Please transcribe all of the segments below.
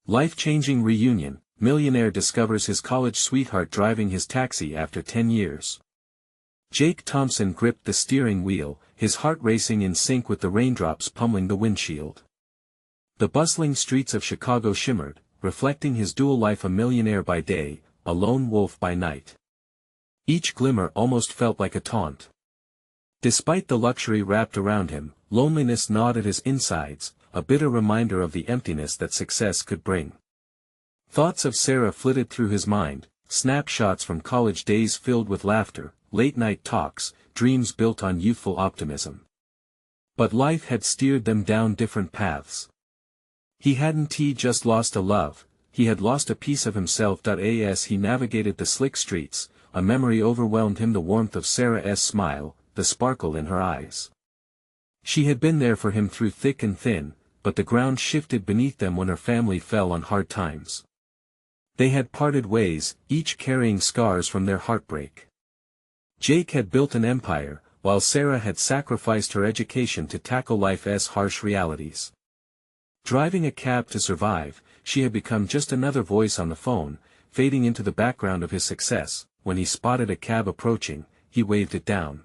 Life-changing reunion, millionaire discovers his college sweetheart driving his taxi after 10 years. Jake Thompson gripped the steering wheel, his heart racing in sync with the raindrops pummeling the windshield. The bustling streets of Chicago shimmered, reflecting his dual life, a millionaire by day, a lone wolf by night. Each glimmer almost felt like a taunt. Despite the luxury wrapped around him, loneliness gnawed at his insides, a bitter reminder of the emptiness that success could bring. Thoughts of Sarah flitted through his mind, snapshots from college days filled with laughter, late-night talks, dreams built on youthful optimism. But life had steered them down different paths. He hadn't just lost a love, he had lost a piece of himself. As he navigated the slick streets, a memory overwhelmed him, the warmth of Sarah's smile, the sparkle in her eyes. She had been there for him through thick and thin, but the ground shifted beneath them when her family fell on hard times. They had parted ways, each carrying scars from their heartbreak. Jake had built an empire, while Sarah had sacrificed her education to tackle life's harsh realities. Driving a cab to survive, she had become just another voice on the phone, fading into the background of his success. When he spotted a cab approaching, he waved it down.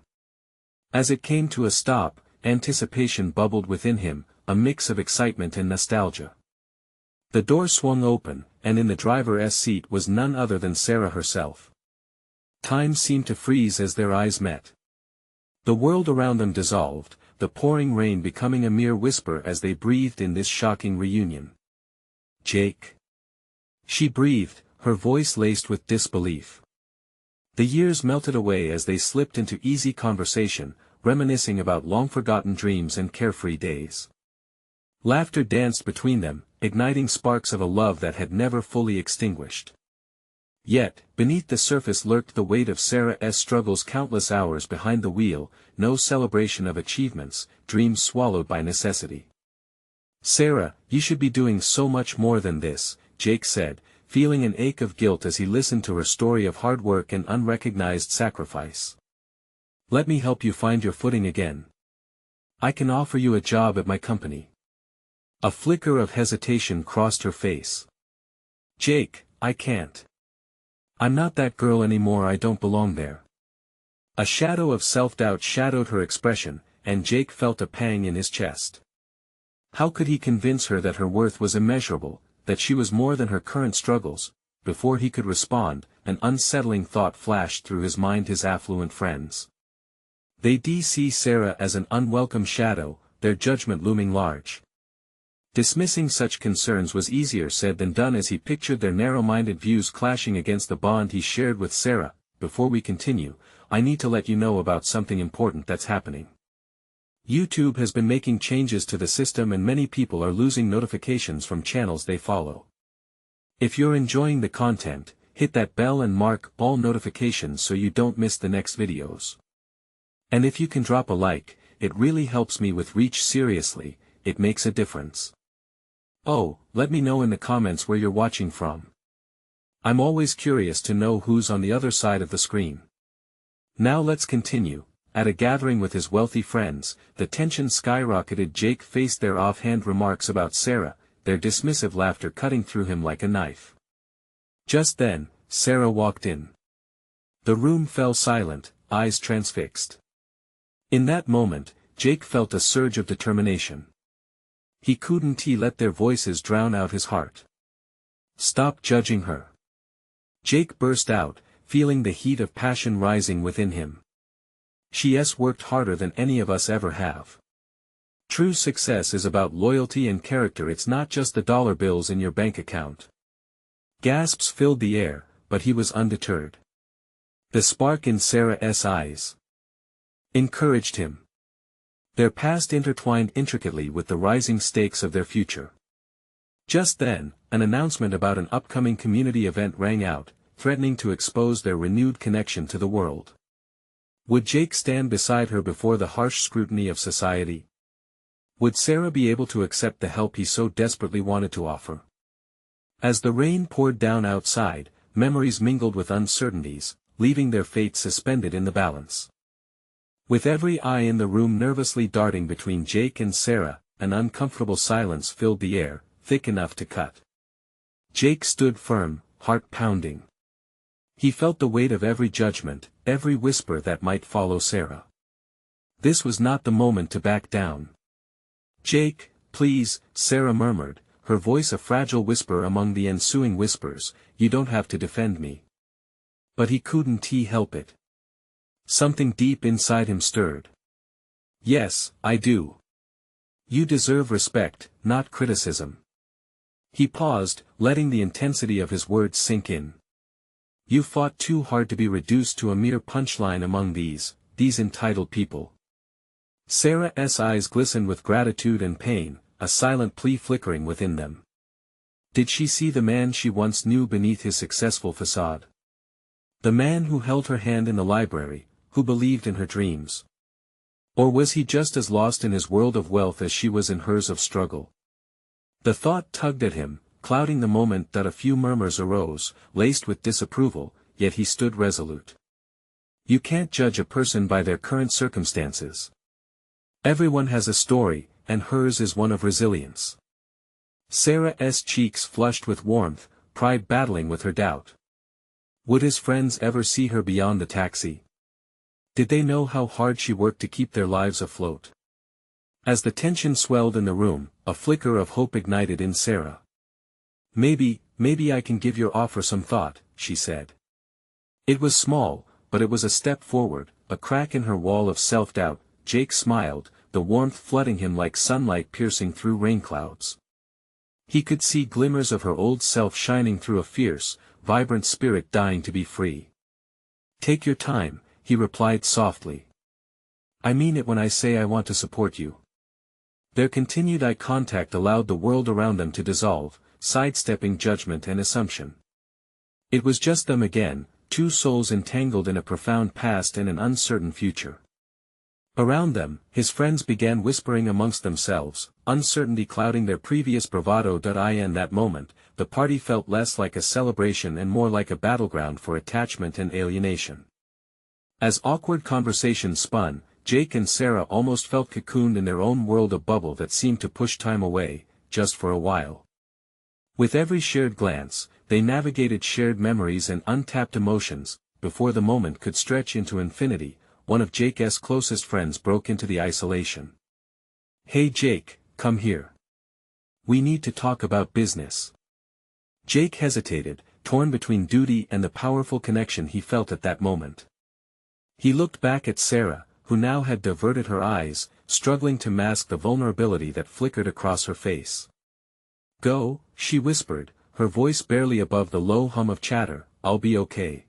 As it came to a stop, anticipation bubbled within him, a mix of excitement and nostalgia. The door swung open, and in the driver's seat was none other than Sarah herself. Time seemed to freeze as their eyes met. The world around them dissolved, the pouring rain becoming a mere whisper as they breathed in this shocking reunion. "Jake." She breathed, her voice laced with disbelief. The years melted away as they slipped into easy conversation, reminiscing about long-forgotten dreams and carefree days. Laughter danced between them, igniting sparks of a love that had never fully extinguished. Yet, beneath the surface lurked the weight of Sarah's struggles, countless hours behind the wheel, no celebration of achievements, dreams swallowed by necessity. "Sarah, you should be doing so much more than this," Jake said, feeling an ache of guilt as he listened to her story of hard work and unrecognized sacrifice. "Let me help you find your footing again. I can offer you a job at my company." A flicker of hesitation crossed her face. "Jake, I can't. I'm not that girl anymore, I don't belong there." A shadow of self-doubt shadowed her expression, and Jake felt a pang in his chest. How could he convince her that her worth was immeasurable, that she was more than her current struggles? Before he could respond, an unsettling thought flashed through his mind: his affluent friends. They'd see Sarah as an unwelcome shadow, their judgment looming large. Dismissing such concerns was easier said than done as he pictured their narrow-minded views clashing against the bond he shared with Sarah. "Before we continue, I need to let you know about something important that's happening. YouTube has been making changes to the system and many people are losing notifications from channels they follow. If you're enjoying the content, hit that bell and mark all notifications so you don't miss the next videos. And if you can drop a like, it really helps me with reach. Seriously, it makes a difference. Oh, let me know in the comments where you're watching from. I'm always curious to know who's on the other side of the screen." Now let's continue. At a gathering with his wealthy friends, the tension skyrocketed. Jake faced their offhand remarks about Sarah, their dismissive laughter cutting through him like a knife. Just then, Sarah walked in. The room fell silent, eyes transfixed. In that moment, Jake felt a surge of determination. He couldn't let their voices drown out his heart. "Stop judging her," Jake burst out, feeling the heat of passion rising within him. "She's worked harder than any of us ever have. True success is about loyalty and character, it's not just the dollar bills in your bank account." Gasps filled the air, but he was undeterred. The spark in Sarah's eyes encouraged him. Their past intertwined intricately with the rising stakes of their future. Just then, an announcement about an upcoming community event rang out, threatening to expose their renewed connection to the world. Would Jake stand beside her before the harsh scrutiny of society? Would Sarah be able to accept the help he so desperately wanted to offer? As the rain poured down outside, memories mingled with uncertainties, leaving their fates suspended in the balance. With every eye in the room nervously darting between Jake and Sarah, an uncomfortable silence filled the air, thick enough to cut. Jake stood firm, heart pounding. He felt the weight of every judgment, every whisper that might follow Sarah. This was not the moment to back down. "Jake, please," Sarah murmured, her voice a fragile whisper among the ensuing whispers, "you don't have to defend me." But he couldn't help it. Something deep inside him stirred. "Yes, I do. You deserve respect, not criticism." He paused, letting the intensity of his words sink in. "You fought too hard to be reduced to a mere punchline among these entitled people." Sarah's eyes glistened with gratitude and pain, a silent plea flickering within them. Did she see the man she once knew beneath his successful facade? The man who held her hand in the library, who believed in her dreams? Or was he just as lost in his world of wealth as she was in hers of struggle? The thought tugged at him, clouding the moment that a few murmurs arose, laced with disapproval, yet he stood resolute. You can't judge a person by their current circumstances. Everyone has a story, and hers is one of resilience. Sarah's cheeks flushed with warmth, pride battling with her doubt. Would his friends ever see her beyond the taxi? Did they know how hard she worked to keep their lives afloat? As the tension swelled in the room, a flicker of hope ignited in Sarah. Maybe I can give your offer some thought," she said. It was small, but it was a step forward, a crack in her wall of self-doubt. Jake smiled, the warmth flooding him like sunlight piercing through rain clouds. He could see glimmers of her old self shining through a fierce, vibrant spirit dying to be free. "Take your time," he replied softly. "I mean it when I say I want to support you." Their continued eye contact allowed the world around them to dissolve, sidestepping judgment and assumption. It was just them again, two souls entangled in a profound past and an uncertain future. Around them, his friends began whispering amongst themselves, uncertainty clouding their previous bravado. In that moment, the party felt less like a celebration and more like a battleground for attachment and alienation. As awkward conversations spun, Jake and Sarah almost felt cocooned in their own world, a bubble that seemed to push time away, just for a while. With every shared glance, they navigated shared memories and untapped emotions. Before the moment could stretch into infinity, one of Jake's closest friends broke into the isolation. "Hey Jake, come here. We need to talk about business." Jake hesitated, torn between duty and the powerful connection he felt at that moment. He looked back at Sarah, who now had diverted her eyes, struggling to mask the vulnerability that flickered across her face. "Go," she whispered, her voice barely above the low hum of chatter, "I'll be okay."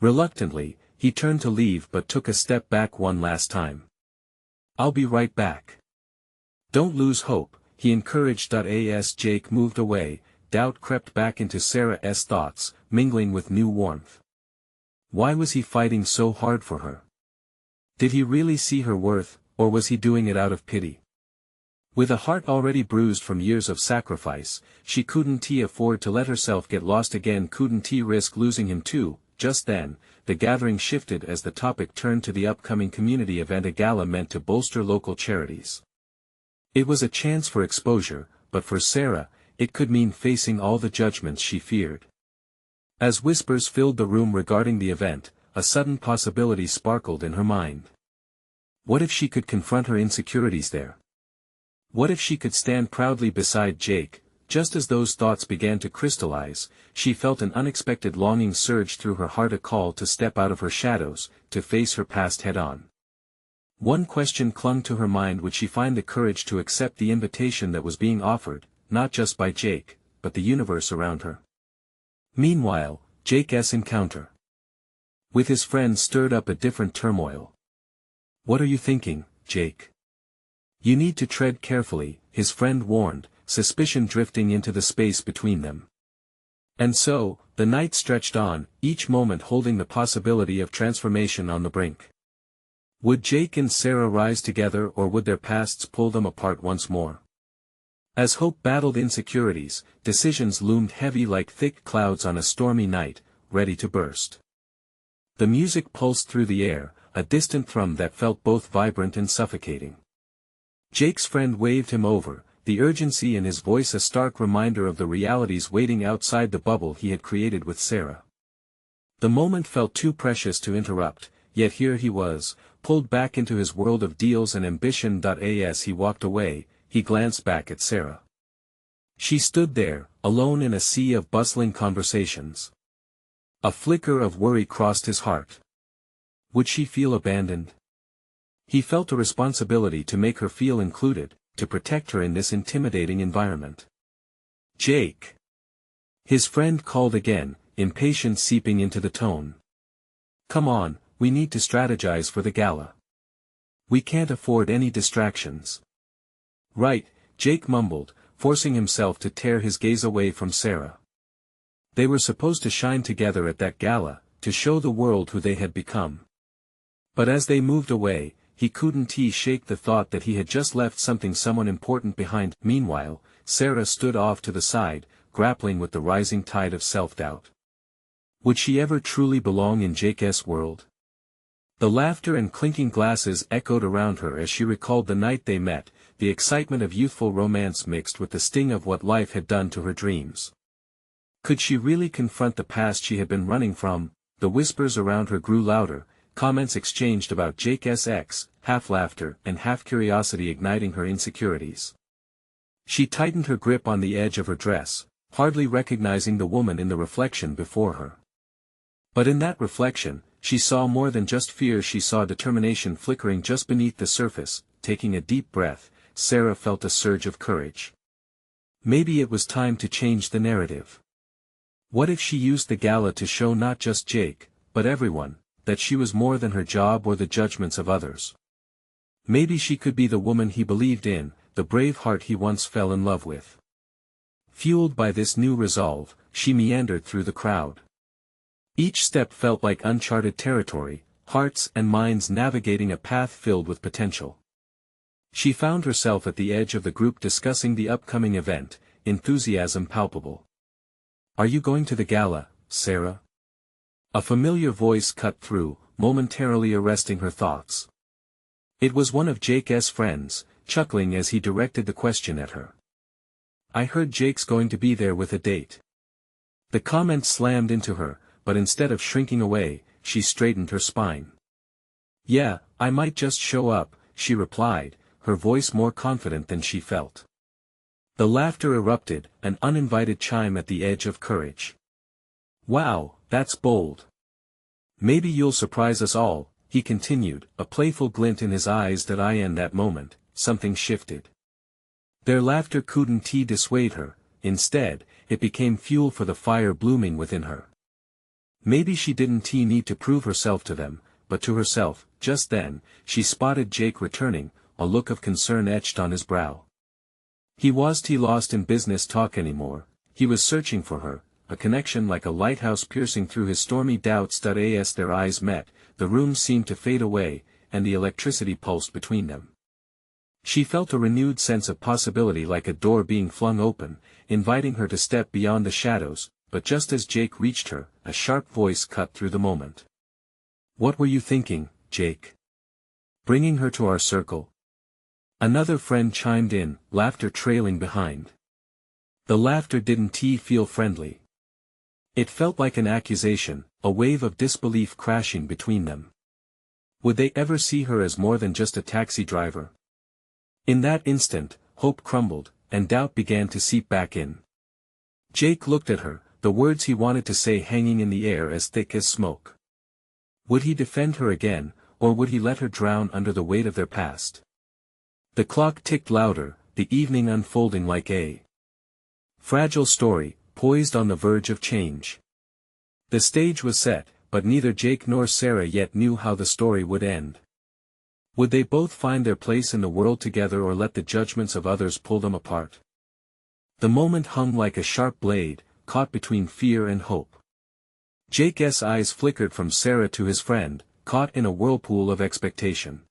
Reluctantly, he turned to leave but took a step back one last time. "I'll be right back. Don't lose hope," he encouraged. As Jake moved away, doubt crept back into Sarah's thoughts, mingling with new warmth. Why was he fighting so hard for her? Did he really see her worth, or was he doing it out of pity? With a heart already bruised from years of sacrifice, she couldn't afford to let herself get lost again, couldn't risk losing him too. Just then, the gathering shifted as the topic turned to the upcoming community event, a gala meant to bolster local charities. It was a chance for exposure, but for Sarah, it could mean facing all the judgments she feared. As whispers filled the room regarding the event, a sudden possibility sparkled in her mind. What if she could confront her insecurities there? What if she could stand proudly beside Jake? Just as those thoughts began to crystallize, she felt an unexpected longing surge through her heart, a call to step out of her shadows, to face her past head-on. One question clung to her mind: would she find the courage to accept the invitation that was being offered, not just by Jake, but the universe around her? Meanwhile, Jake's encounter with his friends stirred up a different turmoil. "What are you thinking, Jake? You need to tread carefully," his friend warned, suspicion drifting into the space between them. And so, the night stretched on, each moment holding the possibility of transformation on the brink. Would Jake and Sarah rise together, or would their pasts pull them apart once more? As hope battled insecurities, decisions loomed heavy like thick clouds on a stormy night, ready to burst. The music pulsed through the air, a distant thrum that felt both vibrant and suffocating. Jake's friend waved him over, the urgency in his voice a stark reminder of the realities waiting outside the bubble he had created with Sarah. The moment felt too precious to interrupt, yet here he was, pulled back into his world of deals and ambition. As he walked away, he glanced back at Sarah. She stood there, alone in a sea of bustling conversations. A flicker of worry crossed his heart. Would she feel abandoned? He felt a responsibility to make her feel included, to protect her in this intimidating environment. Jake! His friend called again, impatience seeping into the tone. Come on, we need to strategize for the gala. We can't afford any distractions. Right, Jake mumbled, forcing himself to tear his gaze away from Sarah. They were supposed to shine together at that gala, to show the world who they had become. But as they moved away, he couldn't shake the thought that he had just left someone important behind. Meanwhile, Sarah stood off to the side, grappling with the rising tide of self-doubt. Would she ever truly belong in Jake's world? The laughter and clinking glasses echoed around her as she recalled the night they met, the excitement of youthful romance mixed with the sting of what life had done to her dreams. Could she really confront the past she had been running from? The whispers around her grew louder, comments exchanged about Jake's ex, half laughter and half curiosity igniting her insecurities. She tightened her grip on the edge of her dress, hardly recognizing the woman in the reflection before her. But in that reflection, she saw more than just fear. She saw determination flickering just beneath the surface. Taking a deep breath, Sarah felt a surge of courage. Maybe it was time to change the narrative. What if she used the gala to show not just Jake, but everyone, that she was more than her job or the judgments of others? Maybe she could be the woman he believed in, the brave heart he once fell in love with. Fueled by this new resolve, she meandered through the crowd. Each step felt like uncharted territory, hearts and minds navigating a path filled with potential. She found herself at the edge of the group discussing the upcoming event, enthusiasm palpable. Are you going to the gala, Sarah? A familiar voice cut through, momentarily arresting her thoughts. It was one of Jake's friends, chuckling as he directed the question at her. I heard Jake's going to be there with a date. The comment slammed into her, but instead of shrinking away, she straightened her spine. Yeah, I might just show up, she replied, her voice more confident than she felt. The laughter erupted, an uninvited chime at the edge of courage. Wow, that's bold. Maybe you'll surprise us all, he continued, a playful glint in his eyes. In that moment, something shifted. Their laughter couldn't dissuade her, instead, it became fuel for the fire blooming within her. Maybe she didn't need to prove herself to them, but to herself. Just then, she spotted Jake returning, a look of concern etched on his brow. He wasn't lost in business talk anymore, he was searching for her, a connection like a lighthouse piercing through his stormy doubts. As their eyes met, the room seemed to fade away, and the electricity pulsed between them. She felt a renewed sense of possibility, like a door being flung open, inviting her to step beyond the shadows, but just as Jake reached her, a sharp voice cut through the moment. What were you thinking, Jake? Bringing her to our circle? Another friend chimed in, laughter trailing behind. The laughter didn't feel friendly. It felt like an accusation, a wave of disbelief crashing between them. Would they ever see her as more than just a taxi driver? In that instant, hope crumbled, and doubt began to seep back in. Jake looked at her, the words he wanted to say hanging in the air as thick as smoke. Would he defend her again, or would he let her drown under the weight of their past? The clock ticked louder, the evening unfolding like a fragile story, poised on the verge of change. The stage was set, but neither Jake nor Sarah yet knew how the story would end. Would they both find their place in the world together, or let the judgments of others pull them apart? The moment hung like a sharp blade, caught between fear and hope. Jake's eyes flickered from Sarah to his friend, caught in a whirlpool of expectation.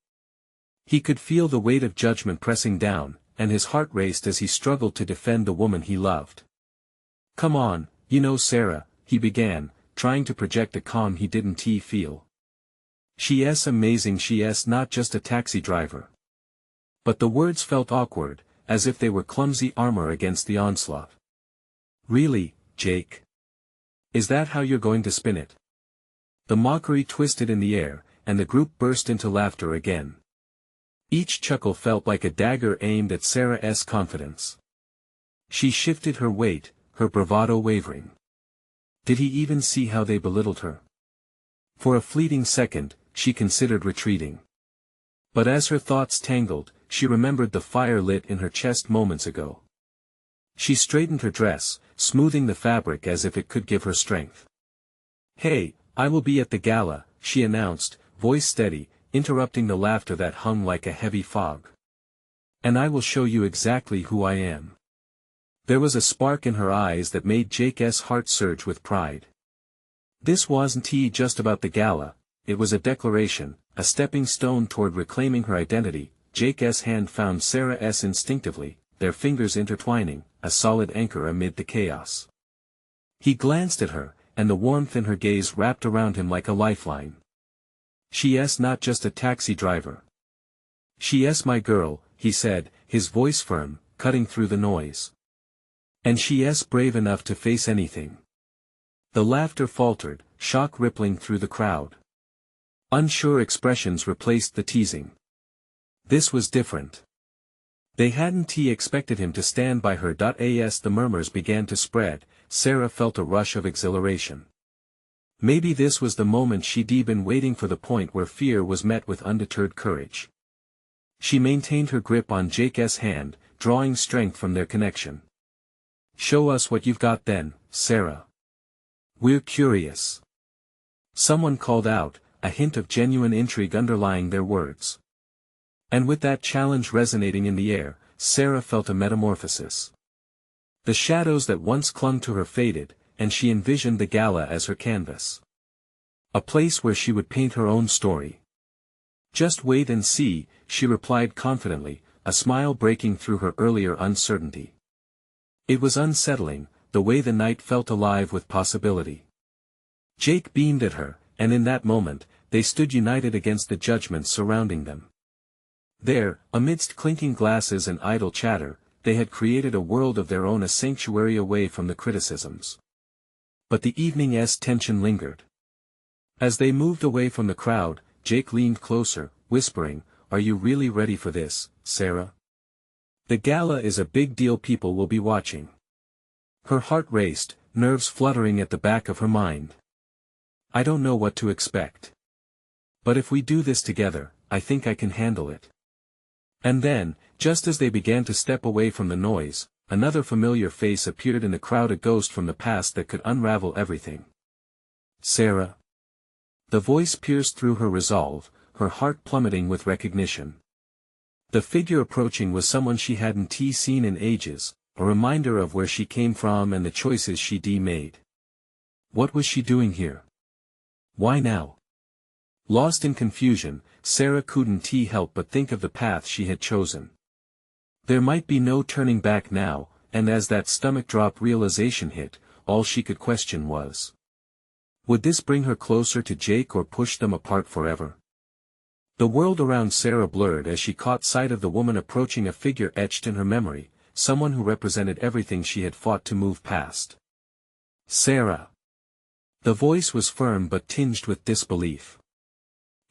He could feel the weight of judgment pressing down, and his heart raced as he struggled to defend the woman he loved. Come on, Sarah, he began, trying to project a calm he didn't feel. She's amazing, she's not just a taxi driver. But the words felt awkward, as if they were clumsy armor against the onslaught. "Really, Jake? Is that how you're going to spin it?" The mockery twisted in the air, and the group burst into laughter again. Each chuckle felt like a dagger aimed at Sarah's confidence. She shifted her weight, her bravado wavering. Did he even see how they belittled her? For a fleeting second, she considered retreating. But as her thoughts tangled, she remembered the fire lit in her chest moments ago. She straightened her dress, smoothing the fabric as if it could give her strength. "Hey, I will be at the gala," she announced, voice steady, interrupting the laughter that hung like a heavy fog. "And I will show you exactly who I am." There was a spark in her eyes that made Jake's heart surge with pride. This wasn't just about the gala, it was a declaration, a stepping stone toward reclaiming her identity. Jake's hand found Sarah's instinctively, their fingers intertwining, a solid anchor amid the chaos. He glanced at her, and the warmth in her gaze wrapped around him like a lifeline. "She's not just a taxi driver. She's my girl," he said, his voice firm, cutting through the noise. "And she's brave enough to face anything." The laughter faltered, shock rippling through the crowd. Unsure expressions replaced the teasing. This was different. They hadn't expected him to stand by her. As the murmurs began to spread, Sarah felt a rush of exhilaration. Maybe this was the moment she'd been waiting for, the point where fear was met with undeterred courage. She maintained her grip on Jake's hand, drawing strength from their connection. "Show us what you've got then, Sarah. We're curious." Someone called out, a hint of genuine intrigue underlying their words. And with that challenge resonating in the air, Sarah felt a metamorphosis. The shadows that once clung to her faded, and she envisioned the gala as her canvas. A place where she would paint her own story. "Just wait and see," she replied confidently, a smile breaking through her earlier uncertainty. It was unsettling, the way the night felt alive with possibility. Jake beamed at her, and in that moment, they stood united against the judgments surrounding them. There, amidst clinking glasses and idle chatter, they had created a world of their own, a sanctuary away from the criticisms. But the evening's tension lingered. As they moved away from the crowd, Jake leaned closer, whispering, "Are you really ready for this, Sarah? The gala is a big deal, people will be watching." Her heart raced, nerves fluttering at the back of her mind. "I don't know what to expect. But if we do this together, I think I can handle it." And then, just as they began to step away from the noise, another familiar face appeared in the crowd, a ghost from the past that could unravel everything. "Sarah." The voice pierced through her resolve, her heart plummeting with recognition. The figure approaching was someone she hadn't seen in ages, a reminder of where she came from and the choices she'd made. What was she doing here? Why now? Lost in confusion, Sarah couldn't help but think of the path she had chosen. There might be no turning back now, and as that stomach-drop realization hit, all she could question was, would this bring her closer to Jake or push them apart forever? The world around Sarah blurred as she caught sight of the woman approaching, a figure etched in her memory, someone who represented everything she had fought to move past. "Sarah." The voice was firm but tinged with disbelief.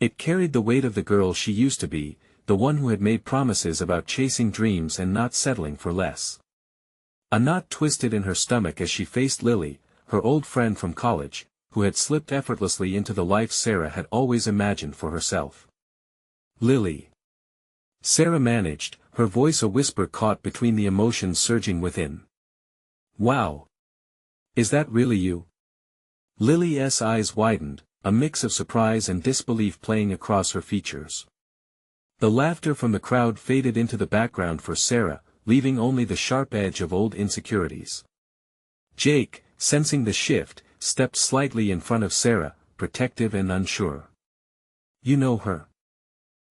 It carried the weight of the girl she used to be, the one who had made promises about chasing dreams and not settling for less. A knot twisted in her stomach as she faced Lily, her old friend from college, who had slipped effortlessly into the life Sarah had always imagined for herself. "Lily." Sarah managed, her voice a whisper caught between the emotions surging within. "Wow. Is that really you?" Lily's eyes widened, a mix of surprise and disbelief playing across her features. The laughter from the crowd faded into the background for Sarah, leaving only the sharp edge of old insecurities. Jake, sensing the shift, stepped slightly in front of Sarah, protective and unsure. "You know her?"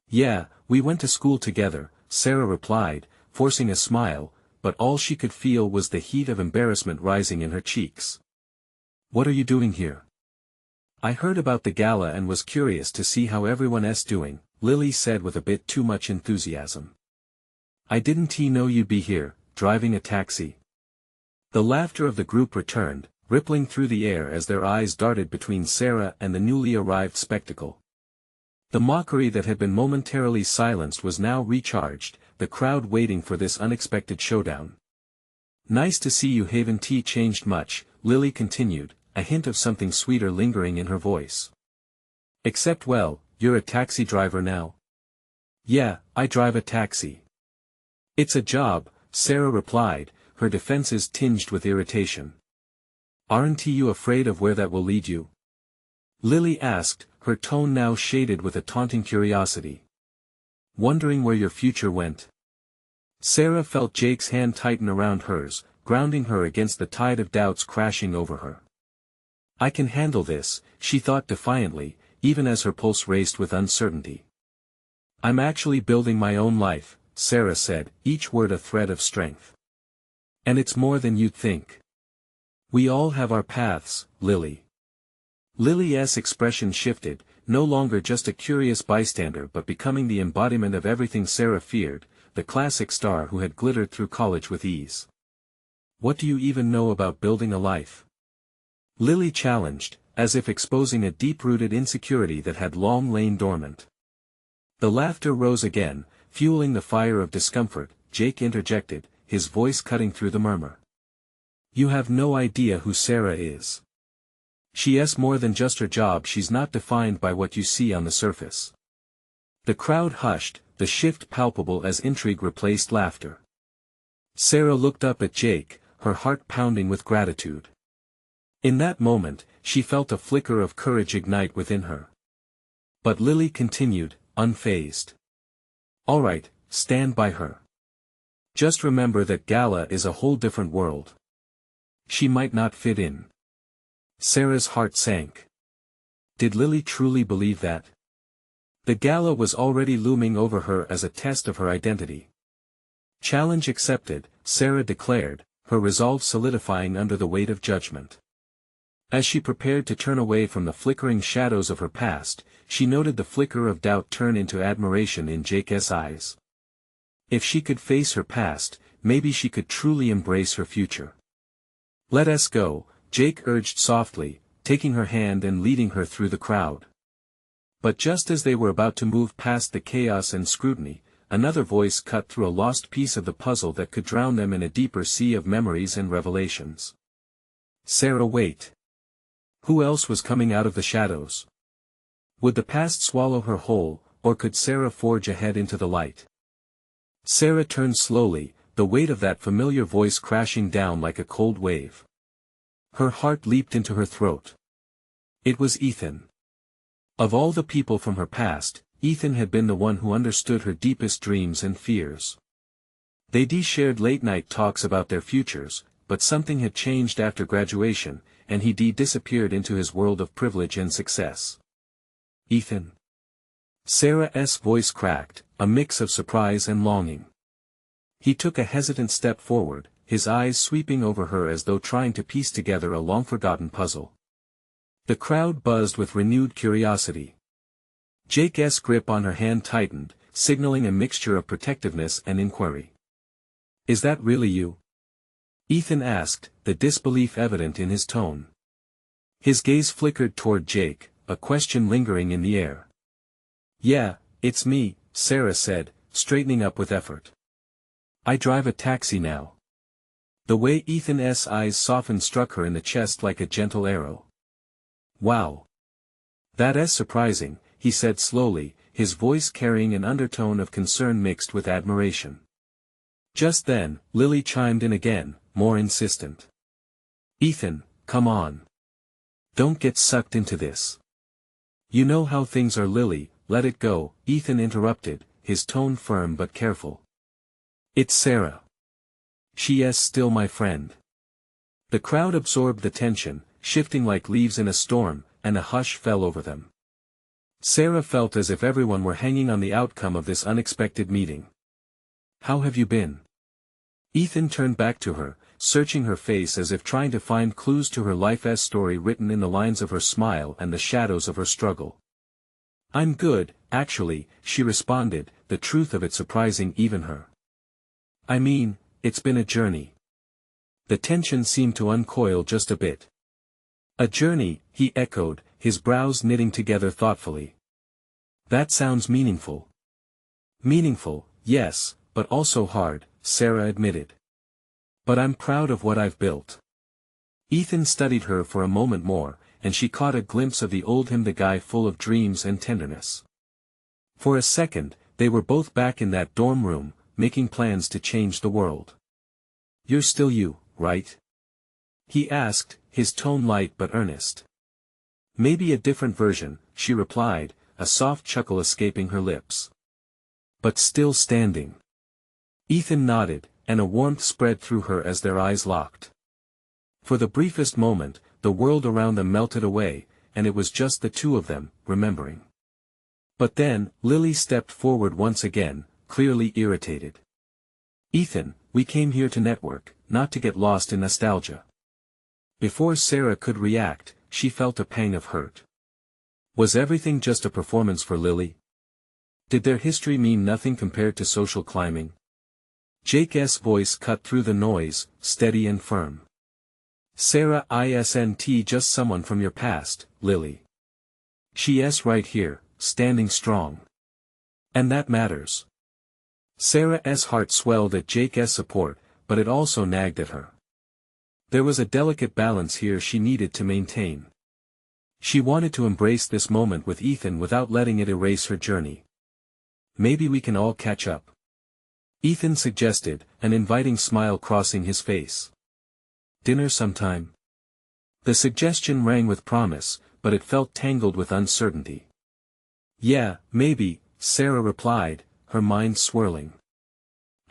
"Yeah, we went to school together," Sarah replied, forcing a smile, but all she could feel was the heat of embarrassment rising in her cheeks. "What are you doing here?" "I heard about the gala and was curious to see how everyone's doing," Lily said with a bit too much enthusiasm. I didn't know you'd be here, driving a taxi. The laughter of the group returned, rippling through the air as their eyes darted between Sarah and the newly arrived spectacle. The mockery that had been momentarily silenced was now recharged, the crowd waiting for this unexpected showdown. Nice to see you. Haven't changed much, Lily continued, a hint of something sweeter lingering in her voice. Except well, you're a taxi driver now. Yeah, I drive a taxi. It's a job, Sarah replied, her defenses tinged with irritation. Aren't you afraid of where that will lead you? Lily asked, her tone now shaded with a taunting curiosity. Wondering where your future went? Sarah felt Jake's hand tighten around hers, grounding her against the tide of doubts crashing over her. I can handle this, she thought defiantly, even as her pulse raced with uncertainty. I'm actually building my own life, Sarah said, each word a thread of strength. And it's more than you'd think. We all have our paths, Lily. Lily's expression shifted, no longer just a curious bystander but becoming the embodiment of everything Sarah feared, the classic star who had glittered through college with ease. What do you even know about building a life? Lily challenged, as if exposing a deep-rooted insecurity that had long lain dormant. The laughter rose again, fueling the fire of discomfort. Jake interjected, his voice cutting through the murmur. You have no idea who Sarah is. She's more than just her job. She's not defined by what you see on the surface. The crowd hushed, the shift palpable as intrigue replaced laughter. Sarah looked up at Jake, her heart pounding with gratitude. In that moment, she felt a flicker of courage ignite within her. But Lily continued, unfazed. All right, stand by her. Just remember that Gala is a whole different world. She might not fit in. Sarah's heart sank. Did Lily truly believe that? The Gala was already looming over her as a test of her identity. Challenge accepted, Sarah declared, her resolve solidifying under the weight of judgment. As she prepared to turn away from the flickering shadows of her past, she noted the flicker of doubt turn into admiration in Jake's eyes. If she could face her past, maybe she could truly embrace her future. Let us go, Jake urged softly, taking her hand and leading her through the crowd. But just as they were about to move past the chaos and scrutiny, another voice cut through a lost piece of the puzzle that could drown them in a deeper sea of memories and revelations. Sarah, wait. Who else was coming out of the shadows? Would the past swallow her whole, or could Sarah forge ahead into the light? Sarah turned slowly, the weight of that familiar voice crashing down like a cold wave. Her heart leaped into her throat. It was Ethan. Of all the people from her past, Ethan had been the one who understood her deepest dreams and fears. They shared late-night talks about their futures, but something had changed after graduation, and he disappeared into his world of privilege and success. Ethan. Sarah's voice cracked, a mix of surprise and longing. He took a hesitant step forward, his eyes sweeping over her as though trying to piece together a long-forgotten puzzle. The crowd buzzed with renewed curiosity. Jake's grip on her hand tightened, signaling a mixture of protectiveness and inquiry. Is that really you? Ethan asked, the disbelief evident in his tone. His gaze flickered toward Jake, a question lingering in the air. Yeah, it's me, Sarah said, straightening up with effort. I drive a taxi now. The way Ethan's eyes softened struck her in the chest like a gentle arrow. Wow. That's surprising, he said slowly, his voice carrying an undertone of concern mixed with admiration. Just then, Lily chimed in again, more insistent. Ethan, come on. Don't get sucked into this. You know how things are, Lily, let it go, Ethan interrupted, his tone firm but careful. It's Sarah. She is still my friend. The crowd absorbed the tension, shifting like leaves in a storm, and a hush fell over them. Sarah felt as if everyone were hanging on the outcome of this unexpected meeting. How have you been? Ethan turned back to her, searching her face as if trying to find clues to her life's story written in the lines of her smile and the shadows of her struggle. I'm good, actually, she responded, the truth of it surprising even her. I mean, it's been a journey. The tension seemed to uncoil just a bit. A journey, he echoed, his brows knitting together thoughtfully. That sounds meaningful. Meaningful, yes, but also hard, Sarah admitted. But I'm proud of what I've built. Ethan studied her for a moment more, and she caught a glimpse of the old him, the guy full of dreams and tenderness. For a second, they were both back in that dorm room, making plans to change the world. You're still you, right? He asked, his tone light but earnest. Maybe a different version, she replied, a soft chuckle escaping her lips. But still standing. Ethan nodded, and a warmth spread through her as their eyes locked. For the briefest moment, the world around them melted away, and it was just the two of them, remembering. But then, Lily stepped forward once again, clearly irritated. Ethan, we came here to network, not to get lost in nostalgia. Before Sarah could react, she felt a pang of hurt. Was everything just a performance for Lily? Did their history mean nothing compared to social climbing? Jake's voice cut through the noise, steady and firm. Sarah isn't just someone from your past, Lily. She's right here, standing strong. And that matters. Sarah's heart swelled at Jake's support, but it also nagged at her. There was a delicate balance here she needed to maintain. She wanted to embrace this moment with Ethan without letting it erase her journey. Maybe we can all catch up. Ethan suggested, an inviting smile crossing his face. Dinner sometime? The suggestion rang with promise, but it felt tangled with uncertainty. Yeah, maybe, Sarah replied, her mind swirling.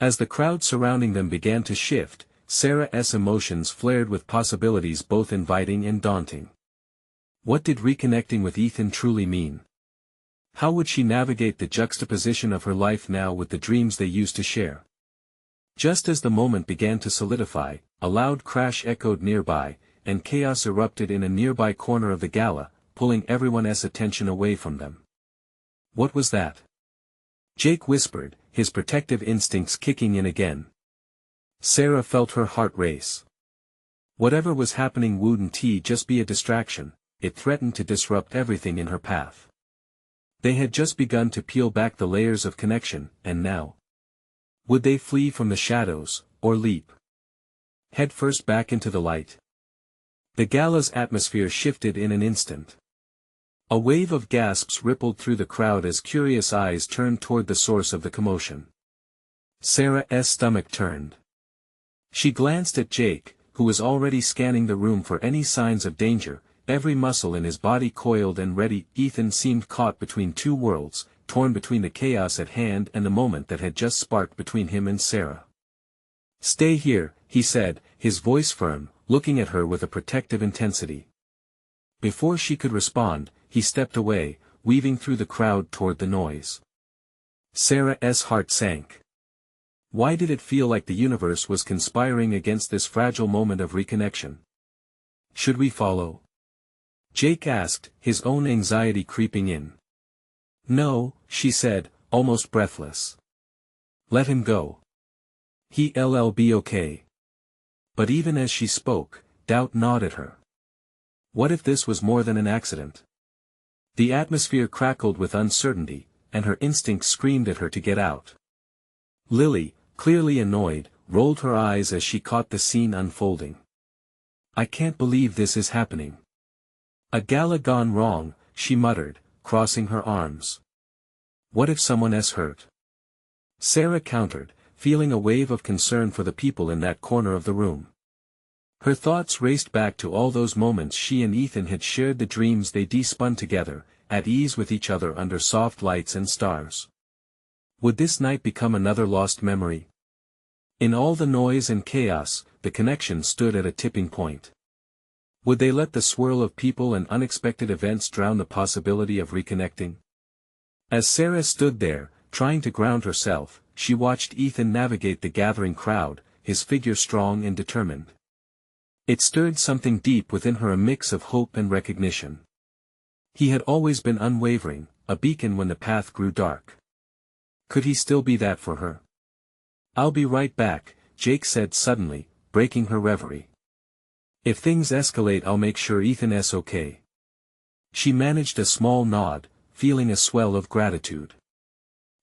As the crowd surrounding them began to shift, Sarah's emotions flared with possibilities both inviting and daunting. What did reconnecting with Ethan truly mean? How would she navigate the juxtaposition of her life now with the dreams they used to share? Just as the moment began to solidify, a loud crash echoed nearby, and chaos erupted in a nearby corner of the gala, pulling everyone's attention away from them. What was that? Jake whispered, his protective instincts kicking in again. Sarah felt her heart race. Whatever was happening wouldn't just be a distraction, it threatened to disrupt everything in her path. They had just begun to peel back the layers of connection, and now? Would they flee from the shadows, or leap headfirst back into the light? The gala's atmosphere shifted in an instant. A wave of gasps rippled through the crowd as curious eyes turned toward the source of the commotion. Sarah's stomach turned. She glanced at Jake, who was already scanning the room for any signs of danger, every muscle in his body coiled and ready. Ethan seemed caught between two worlds, torn between the chaos at hand and the moment that had just sparked between him and Sarah. Stay here, he said, his voice firm, looking at her with a protective intensity. Before she could respond, he stepped away, weaving through the crowd toward the noise. Sarah's heart sank. Why did it feel like the universe was conspiring against this fragile moment of reconnection? Should we follow? Jake asked, his own anxiety creeping in. No, she said, almost breathless. Let him go. He'll be okay. But even as she spoke, doubt gnawed at her. What if this was more than an accident? The atmosphere crackled with uncertainty, and her instincts screamed at her to get out. Lily, clearly annoyed, rolled her eyes as she caught the scene unfolding. I can't believe this is happening. A gala gone wrong, she muttered, crossing her arms. What if someone's hurt? Sarah countered, feeling a wave of concern for the people in that corner of the room. Her thoughts raced back to all those moments she and Ethan had shared, the dreams they spun together, at ease with each other under soft lights and stars. Would this night become another lost memory? In all the noise and chaos, the connection stood at a tipping point. Would they let the swirl of people and unexpected events drown the possibility of reconnecting? As Sarah stood there, trying to ground herself, she watched Ethan navigate the gathering crowd, his figure strong and determined. It stirred something deep within her, a mix of hope and recognition. He had always been unwavering, a beacon when the path grew dark. Could he still be that for her? "I'll be right back," Jake said suddenly, breaking her reverie. "If things escalate, I'll make sure Ethan's okay." She managed a small nod, feeling a swell of gratitude.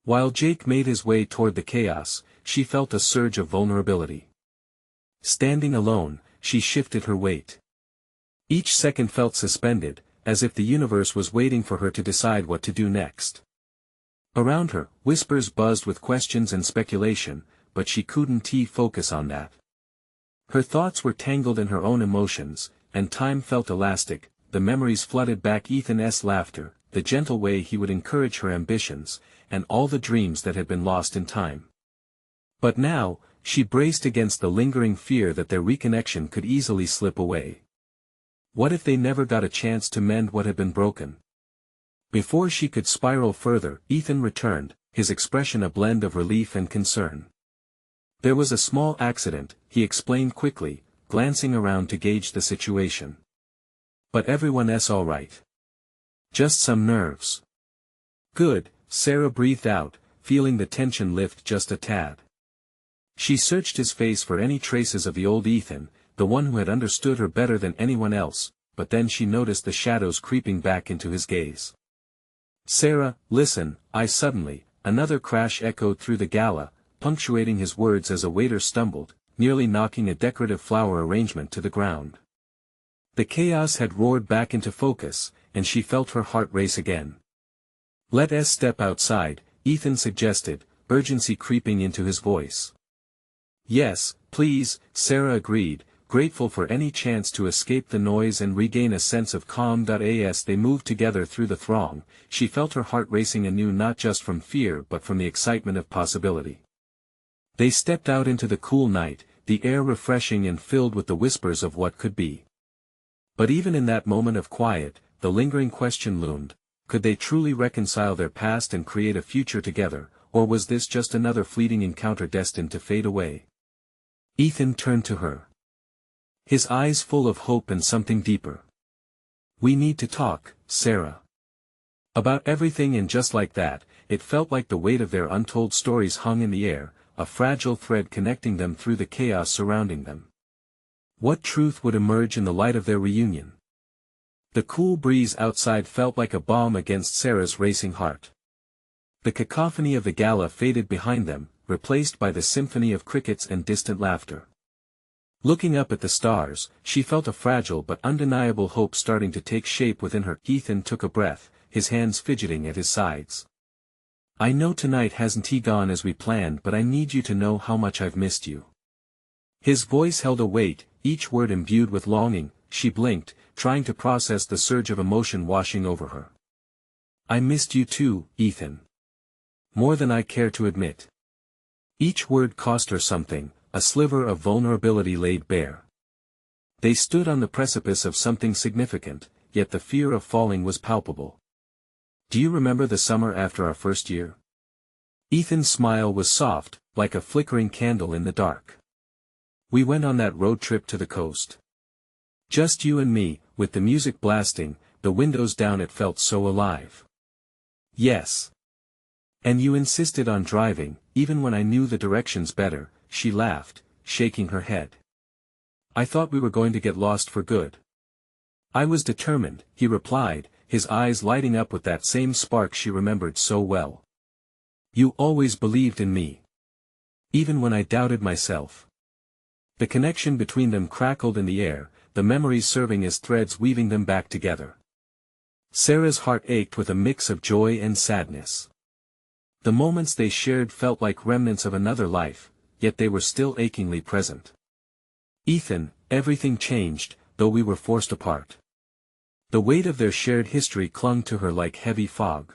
While Jake made his way toward the chaos, she felt a surge of vulnerability. Standing alone, she shifted her weight. Each second felt suspended, as if the universe was waiting for her to decide what to do next. Around her, whispers buzzed with questions and speculation, but she couldn't focus on that. Her thoughts were tangled in her own emotions, and time felt elastic. The memories flooded back: Ethan's laughter, the gentle way he would encourage her ambitions, and all the dreams that had been lost in time. But now, she braced against the lingering fear that their reconnection could easily slip away. What if they never got a chance to mend what had been broken? Before she could spiral further, Ethan returned, his expression a blend of relief and concern. "There was a small accident," he explained quickly, glancing around to gauge the situation. "But everyone's all right. Just some nerves." "Good," Sarah breathed out, feeling the tension lift just a tad. She searched his face for any traces of the old Ethan, the one who had understood her better than anyone else, but then she noticed the shadows creeping back into his gaze. "Sarah, listen," suddenly, another crash echoed through the gala, punctuating his words as a waiter stumbled, nearly knocking a decorative flower arrangement to the ground. The chaos had roared back into focus, and she felt her heart race again. "Let's step outside," Ethan suggested, urgency creeping into his voice. "Yes, please," Sarah agreed, grateful for any chance to escape the noise and regain a sense of calm. As they moved together through the throng, she felt her heart racing anew, not just from fear but from the excitement of possibility. They stepped out into the cool night, the air refreshing and filled with the whispers of what could be. But even in that moment of quiet, the lingering question loomed: could they truly reconcile their past and create a future together, or was this just another fleeting encounter destined to fade away? Ethan turned to her, his eyes full of hope and something deeper. "We need to talk, Sarah. About everything." And just like that, it felt like the weight of their untold stories hung in the air, a fragile thread connecting them through the chaos surrounding them. What truth would emerge in the light of their reunion? The cool breeze outside felt like a balm against Sarah's racing heart. The cacophony of the gala faded behind them, replaced by the symphony of crickets and distant laughter. Looking up at the stars, she felt a fragile but undeniable hope starting to take shape within her. Ethan took a breath, his hands fidgeting at his sides. "I know tonight hasn't gone as we planned, but I need you to know how much I've missed you." His voice held a weight, each word imbued with longing. She blinked, trying to process the surge of emotion washing over her. "I missed you too, Ethan. More than I care to admit." Each word cost her something, a sliver of vulnerability laid bare. They stood on the precipice of something significant, yet the fear of falling was palpable. "Do you remember the summer after our first year?" Ethan's smile was soft, like a flickering candle in the dark. "We went on that road trip to the coast. Just you and me, with the music blasting, the windows down. It felt so alive." "Yes. And you insisted on driving, even when I knew the directions better," she laughed, shaking her head. "I thought we were going to get lost for good." "I was determined," he replied, his eyes lighting up with that same spark she remembered so well. "You always believed in me. Even when I doubted myself." The connection between them crackled in the air, the memories serving as threads weaving them back together. Sarah's heart ached with a mix of joy and sadness. The moments they shared felt like remnants of another life, yet they were still achingly present. "Ethan, everything changed, though we were forced apart." The weight of their shared history clung to her like heavy fog.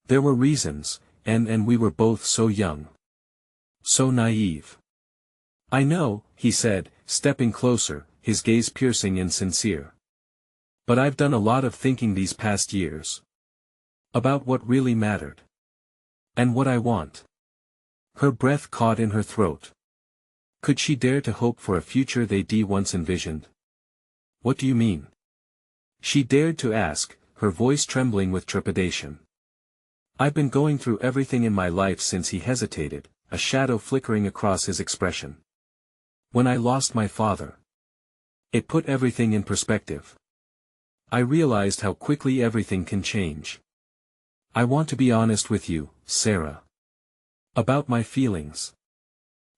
"There were reasons, and we were both so young. So naive." "I know," he said, stepping closer, his gaze piercing and sincere. "But I've done a lot of thinking these past years. About what really mattered. And what I want." Her breath caught in her throat. Could she dare to hope for a future they'd once envisioned? "What do you mean?" She dared to ask, her voice trembling with trepidation. "I've been going through everything in my life since he hesitated, a shadow flickering across his expression. When I lost my father. It put everything in perspective. I realized how quickly everything can change. I want to be honest with you, Sarah. About my feelings.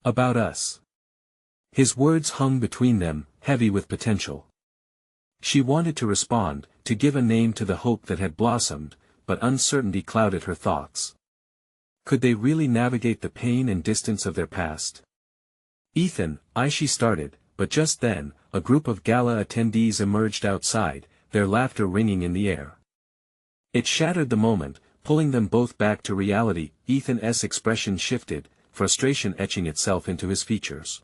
About us. His words hung between them, heavy with potential. She wanted to respond, to give a name to the hope that had blossomed, but uncertainty clouded her thoughts. Could they really navigate the pain and distance of their past? Ethan, she started, but just then, a group of gala attendees emerged outside, their laughter ringing in the air. It shattered the moment, pulling them both back to reality. Ethan's expression shifted, frustration etching itself into his features.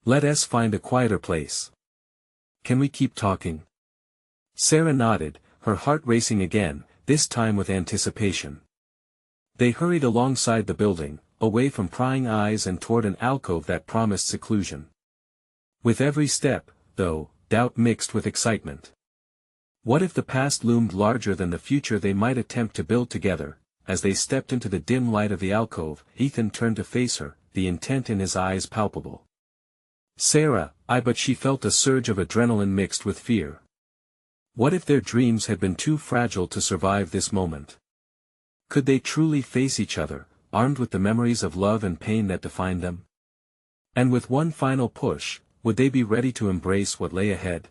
Let us find a quieter place. Can we keep talking? Sarah nodded, her heart racing again, this time with anticipation. They hurried alongside the building, away from prying eyes and toward an alcove that promised seclusion. With every step, though, doubt mixed with excitement. What if the past loomed larger than the future they might attempt to build together? As they stepped into the dim light of the alcove, Ethan turned to face her, the intent in his eyes palpable. Sarah, but she felt a surge of adrenaline mixed with fear. What if their dreams had been too fragile to survive this moment? Could they truly face each other, armed with the memories of love and pain that defined them? And with one final push, would they be ready to embrace what lay ahead?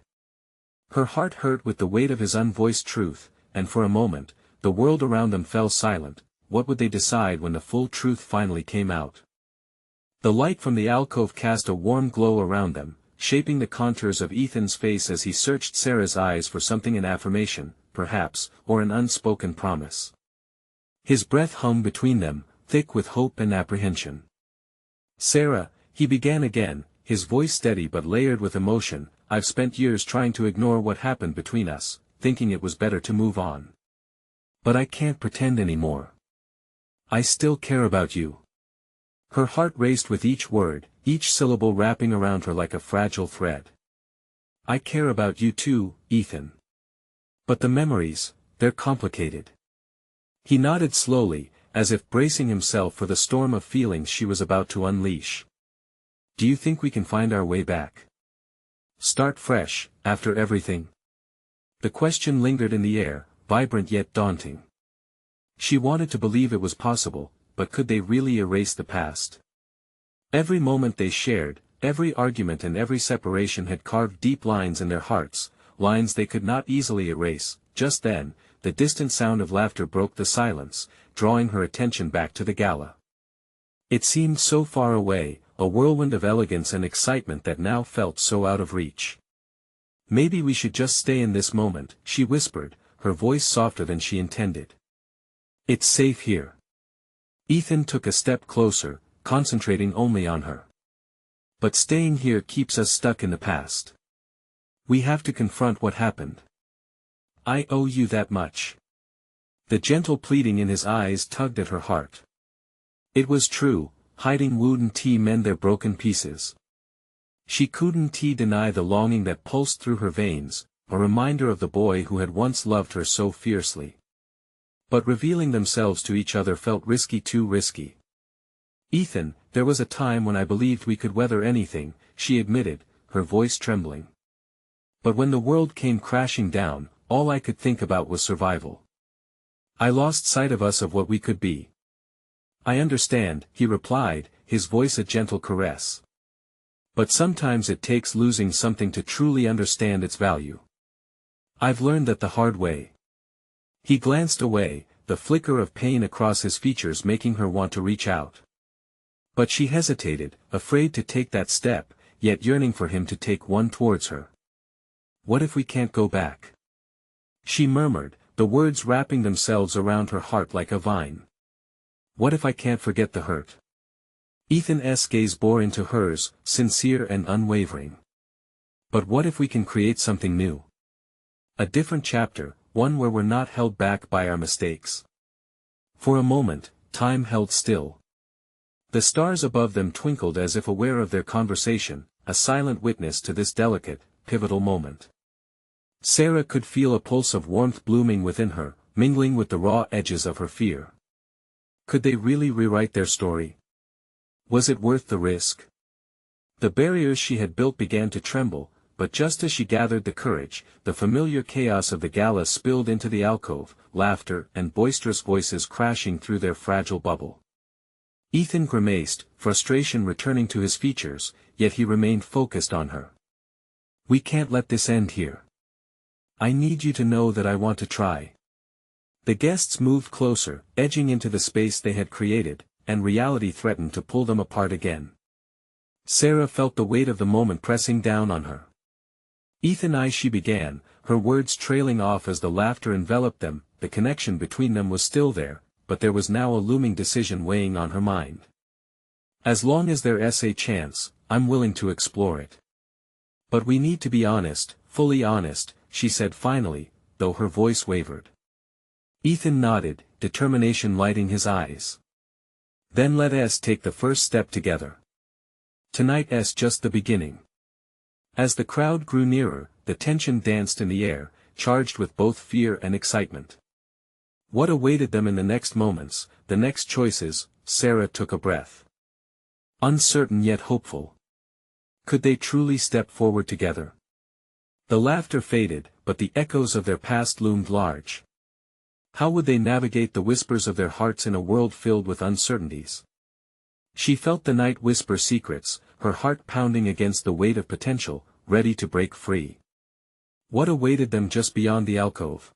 Her heart hurt with the weight of his unvoiced truth, and for a moment, the world around them fell silent. What would they decide when the full truth finally came out? The light from the alcove cast a warm glow around them, shaping the contours of Ethan's face as he searched Sarah's eyes for something, an affirmation, perhaps, or an unspoken promise. His breath hung between them, thick with hope and apprehension. Sarah, he began again, his voice steady but layered with emotion. I've spent years trying to ignore what happened between us, thinking it was better to move on. But I can't pretend anymore. I still care about you. Her heart raced with each word, each syllable wrapping around her like a fragile thread. I care about you too, Ethan. But the memories, they're complicated. He nodded slowly, as if bracing himself for the storm of feelings she was about to unleash. Do you think we can find our way back? Start fresh, after everything? The question lingered in the air, vibrant yet daunting. She wanted to believe it was possible, but could they really erase the past? Every moment they shared, every argument and every separation had carved deep lines in their hearts, lines they could not easily erase. Just then, the distant sound of laughter broke the silence, drawing her attention back to the gala. It seemed so far away, a whirlwind of elegance and excitement that now felt so out of reach. Maybe we should just stay in this moment, she whispered, her voice softer than she intended. It's safe here. Ethan took a step closer, concentrating only on her. But staying here keeps us stuck in the past. We have to confront what happened. I owe you that much. The gentle pleading in his eyes tugged at her heart. It was true, hiding wouldn't mend their broken pieces. She couldn't deny the longing that pulsed through her veins, a reminder of the boy who had once loved her so fiercely. But revealing themselves to each other felt risky, too risky. Ethan, there was a time when I believed we could weather anything, she admitted, her voice trembling. But when the world came crashing down, all I could think about was survival. I lost sight of us, of what we could be. I understand, he replied, his voice a gentle caress. But sometimes it takes losing something to truly understand its value. I've learned that the hard way. He glanced away, the flicker of pain across his features making her want to reach out. But she hesitated, afraid to take that step, yet yearning for him to take one towards her. What if we can't go back? She murmured, the words wrapping themselves around her heart like a vine. What if I can't forget the hurt? Ethan's gaze bore into hers, sincere and unwavering. But what if we can create something new? A different chapter, one where we're not held back by our mistakes. For a moment, time held still. The stars above them twinkled as if aware of their conversation, a silent witness to this delicate, pivotal moment. Sarah could feel a pulse of warmth blooming within her, mingling with the raw edges of her fear. Could they really rewrite their story? Was it worth the risk? The barriers she had built began to tremble, but just as she gathered the courage, the familiar chaos of the gala spilled into the alcove, laughter and boisterous voices crashing through their fragile bubble. Ethan grimaced, frustration returning to his features, yet he remained focused on her. We can't let this end here. I need you to know that I want to try. The guests moved closer, edging into the space they had created, and reality threatened to pull them apart again. Sarah felt the weight of the moment pressing down on her. Ethan, she began, her words trailing off as the laughter enveloped them. The connection between them was still there, but there was now a looming decision weighing on her mind. As long as there's a chance, I'm willing to explore it. But we need to be honest, fully honest, she said finally, though her voice wavered. Ethan nodded, determination lighting his eyes. Then let us take the first step together. Tonight's just the beginning. As the crowd grew nearer, the tension danced in the air, charged with both fear and excitement. What awaited them in the next moments, the next choices? Sarah took a breath. Uncertain yet hopeful. Could they truly step forward together? The laughter faded, but the echoes of their past loomed large. How would they navigate the whispers of their hearts in a world filled with uncertainties? She felt the night whisper secrets, her heart pounding against the weight of potential, ready to break free. What awaited them just beyond the alcove?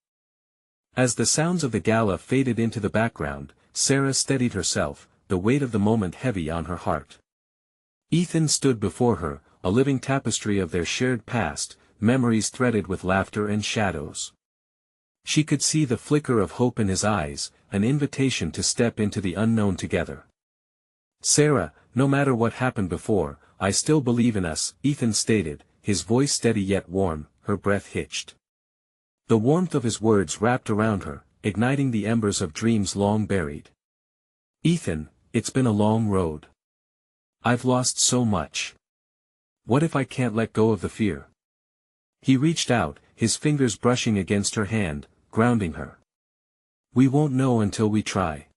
As the sounds of the gala faded into the background, Sarah steadied herself, the weight of the moment heavy on her heart. Ethan stood before her, a living tapestry of their shared past, memories threaded with laughter and shadows. She could see the flicker of hope in his eyes, an invitation to step into the unknown together. Sarah, no matter what happened before, I still believe in us, Ethan stated, his voice steady yet warm, her breath hitched. The warmth of his words wrapped around her, igniting the embers of dreams long buried. Ethan, it's been a long road. I've lost so much. What if I can't let go of the fear? He reached out, his fingers brushing against her hand, grounding her. We won't know until we try.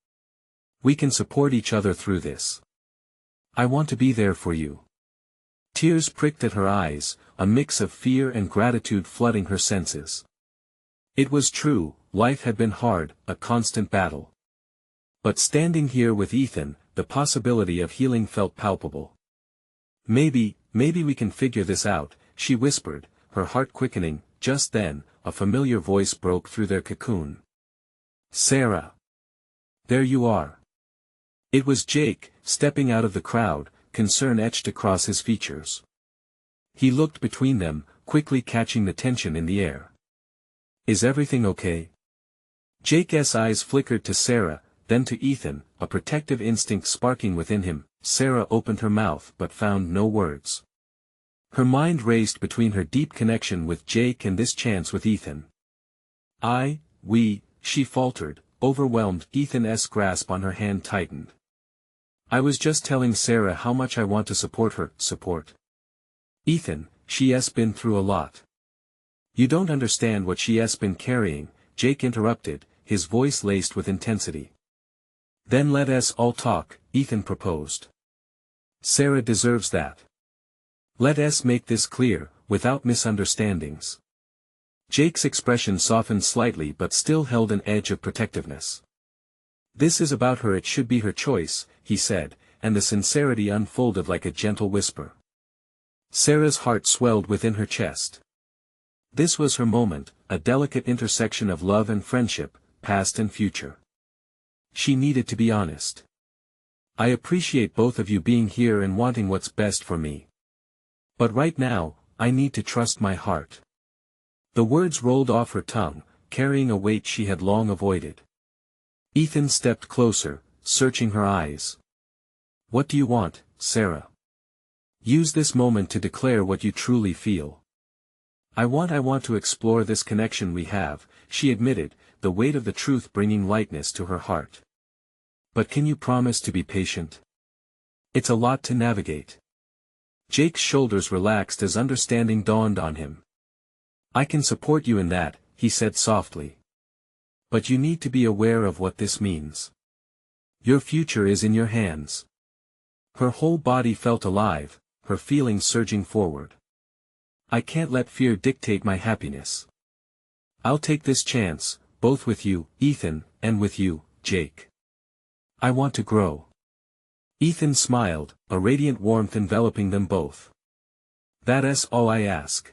We can support each other through this. I want to be there for you. Tears pricked at her eyes, a mix of fear and gratitude flooding her senses. It was true, life had been hard, a constant battle. But standing here with Ethan, the possibility of healing felt palpable. Maybe we can figure this out, she whispered, her heart quickening. Just then, a familiar voice broke through their cocoon. Sarah. There you are. It was Jake, stepping out of the crowd, concern etched across his features. He looked between them, quickly catching the tension in the air. Is everything okay? Jake's eyes flickered to Sarah, then to Ethan, a protective instinct sparking within him. Sarah opened her mouth but found no words. Her mind raced between her deep connection with Jake and this chance with Ethan. She faltered, overwhelmed. Ethan's grasp on her hand tightened. I was just telling Sarah how much I want to support her. Support? Ethan, she's been through a lot. You don't understand what she's been carrying, Jake interrupted, his voice laced with intensity. Then let us all talk, Ethan proposed. Sarah deserves that. Let us make this clear, without misunderstandings. Jake's expression softened slightly but still held an edge of protectiveness. This is about her, it should be her choice, he said, and the sincerity unfolded like a gentle whisper. Sarah's heart swelled within her chest. This was her moment, a delicate intersection of love and friendship, past and future. She needed to be honest. I appreciate both of you being here and wanting what's best for me. But right now, I need to trust my heart. The words rolled off her tongue, carrying a weight she had long avoided. Ethan stepped closer, searching her eyes. What do you want, Sarah? Use this moment to declare what you truly feel. I want to explore this connection we have, she admitted, the weight of the truth bringing lightness to her heart. But can you promise to be patient? It's a lot to navigate. Jake's shoulders relaxed as understanding dawned on him. I can support you in that, he said softly. But you need to be aware of what this means. Your future is in your hands. Her whole body felt alive, her feelings surging forward. I can't let fear dictate my happiness. I'll take this chance, both with you, Ethan, and with you, Jake. I want to grow. Ethan smiled, a radiant warmth enveloping them both. That's all I ask.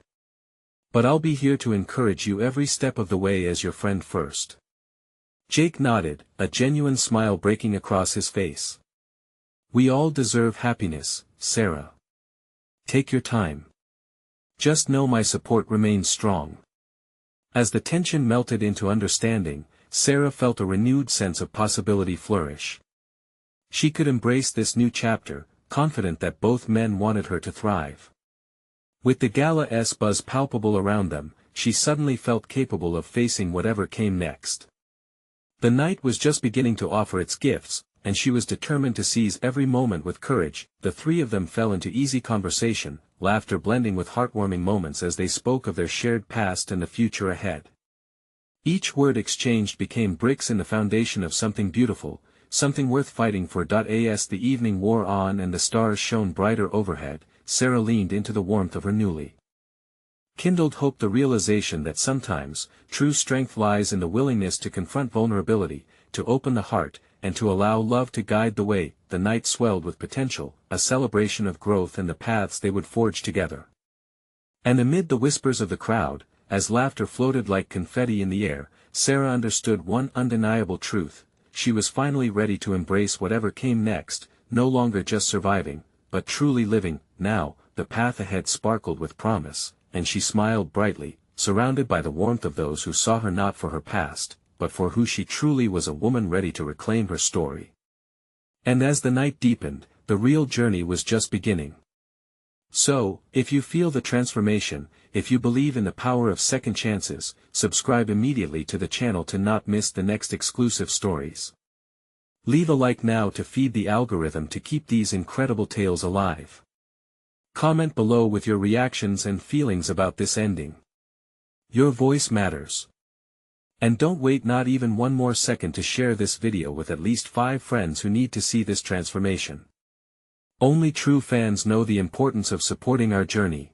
But I'll be here to encourage you every step of the way as your friend first. Jake nodded, a genuine smile breaking across his face. We all deserve happiness, Sarah. Take your time. Just know my support remains strong. As the tension melted into understanding, Sarah felt a renewed sense of possibility flourish. She could embrace this new chapter, confident that both men wanted her to thrive. With the gala's buzz palpable around them, she suddenly felt capable of facing whatever came next. The night was just beginning to offer its gifts, and she was determined to seize every moment with courage. The three of them fell into easy conversation, laughter blending with heartwarming moments as they spoke of their shared past and the future ahead. Each word exchanged became bricks in the foundation of something beautiful, something worth fighting for. As the evening wore on and the stars shone brighter overhead, Sarah leaned into the warmth of her newly kindled hope, the realization that sometimes, true strength lies in the willingness to confront vulnerability, to open the heart, and to allow love to guide the way. The night swelled with potential, a celebration of growth and the paths they would forge together. And amid the whispers of the crowd, as laughter floated like confetti in the air, Sarah understood one undeniable truth: she was finally ready to embrace whatever came next, no longer just surviving, but truly living. Now, the path ahead sparkled with promise, and she smiled brightly, surrounded by the warmth of those who saw her not for her past, but for who she truly was, a woman ready to reclaim her story. And as the night deepened, the real journey was just beginning. So, if you feel the transformation, if you believe in the power of second chances, subscribe immediately to the channel to not miss the next exclusive stories. Leave a like now to feed the algorithm to keep these incredible tales alive. Comment below with your reactions and feelings about this ending. Your voice matters. And don't wait not even one more second to share this video with at least 5 friends who need to see this transformation. Only true fans know the importance of supporting our journey.